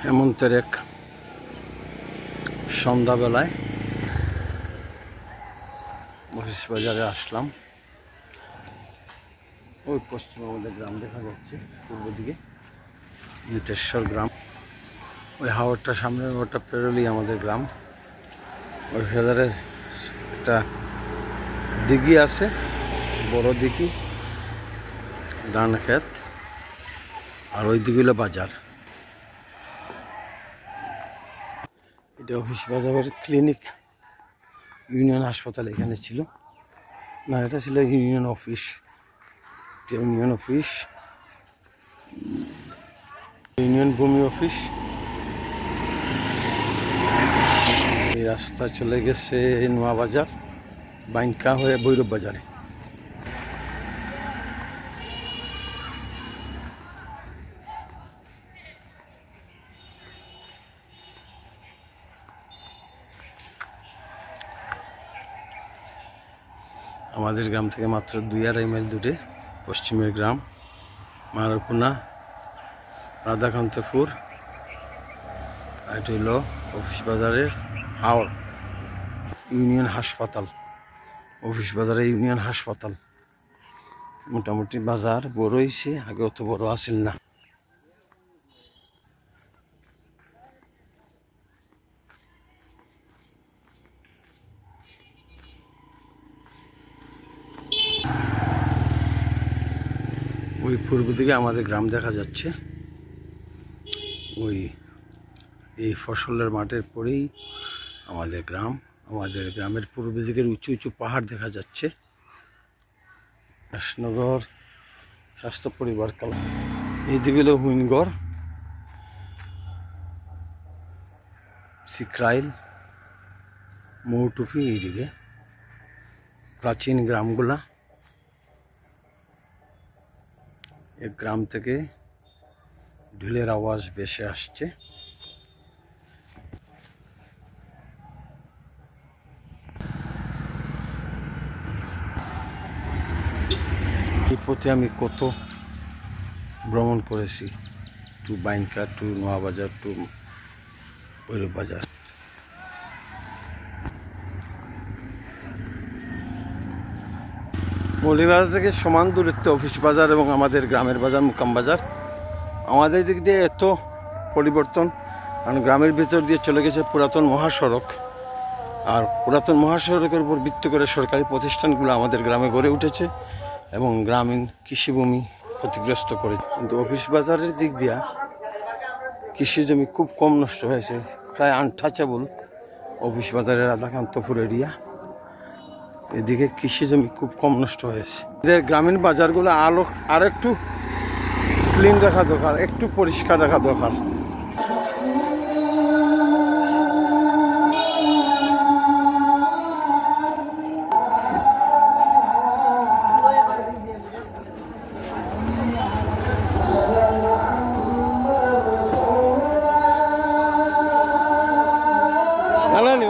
হেমন্তের এক সন্ধ্যাবেলায় মহিষ বাজারে আসলাম। ওই পশ্চিমে আমাদের গ্রাম দেখা যাচ্ছে, পূর্ব দিকে নিতেশ্বর গ্রাম। ওই হাওরটা সামনে ওটা পেরোলেই আমাদের গ্রাম। ওই বাজারের একটা দিঘি আছে, বড় দিঘি, ধান ক্ষেত, আর ওই দিকে হলো বাজার। এটা অফিস বাজারের ক্লিনিক, ইউনিয়ন হাসপাতাল এখানে ছিল না, এটা ছিল union office. Union office, union ভূমি অফিস। এই রাস্তা চলে গেছে নোয়া বাজার, বাইনকা হয়ে ভৈরব বাজারে। আমাদের গ্রাম থেকে মাত্র 2-2.5 মাইল দূরে পশ্চিমের গ্রাম মারকুনা, রাধাকান্তপুর। এটা হলো অফিস বাজারের হাওর ইউনিয়ন হাসপাতাল। অফিস বাজারে ইউনিয়ন হাসপাতাল মোটামুটি বাজার বড় হয়েছে, আগে অত বড় আসিল না। ওই পূর্ব দিকে আমাদের গ্রাম দেখা যাচ্ছে। ওই এই ফসলের মাঠের পরেই আমাদের গ্রাম। আমাদের গ্রামের পূর্ব দিকের উঁচু উঁচু পাহাড় দেখা যাচ্ছে। রাসনগর স্বাস্থ্য পরিবার কাল, এইদিকে হলো হুইনগড়, সিক্রাইল, মৌটুপি। এইদিকে প্রাচীন গ্রামগুলা। এক গ্রাম থেকে ঢোলের আওয়াজ ভেসে আসছে। এই পথে আমি কত ভ্রমণ করেছি, টু বাইনকা, টু নোয়াবাজার, টু ভৈরব বাজার। মৌলিবাজার থেকে সমান দূরত্বে অফিস বাজার এবং আমাদের গ্রামের বাজার মুকাম বাজার। আমাদের দিক দিয়ে এত পরিবর্তন, কারণ গ্রামের ভিতর দিয়ে চলে গেছে পুরাতন মহাসড়ক, আর পুরাতন মহাসড়কের উপর ভিত্তি করে সরকারি প্রতিষ্ঠানগুলো আমাদের গ্রামে গড়ে উঠেছে এবং গ্রামীণ কৃষিভূমি ক্ষতিগ্রস্ত করেছে। কিন্তু অফিস বাজারের দিক দিয়া কৃষি জমি খুব কম নষ্ট হয়েছে, প্রায় আনটাচেবল অফিস বাজারের রাধাকান্তপুর এরিয়া। এদিকে কৃষি জমি খুব কম নষ্ট হয়েছে। এদের গ্রামীণ বাজারগুলো আরো একটু ক্লিন রাখা দরকার, একটু পরিষ্কার রাখা দরকার। ভালো নি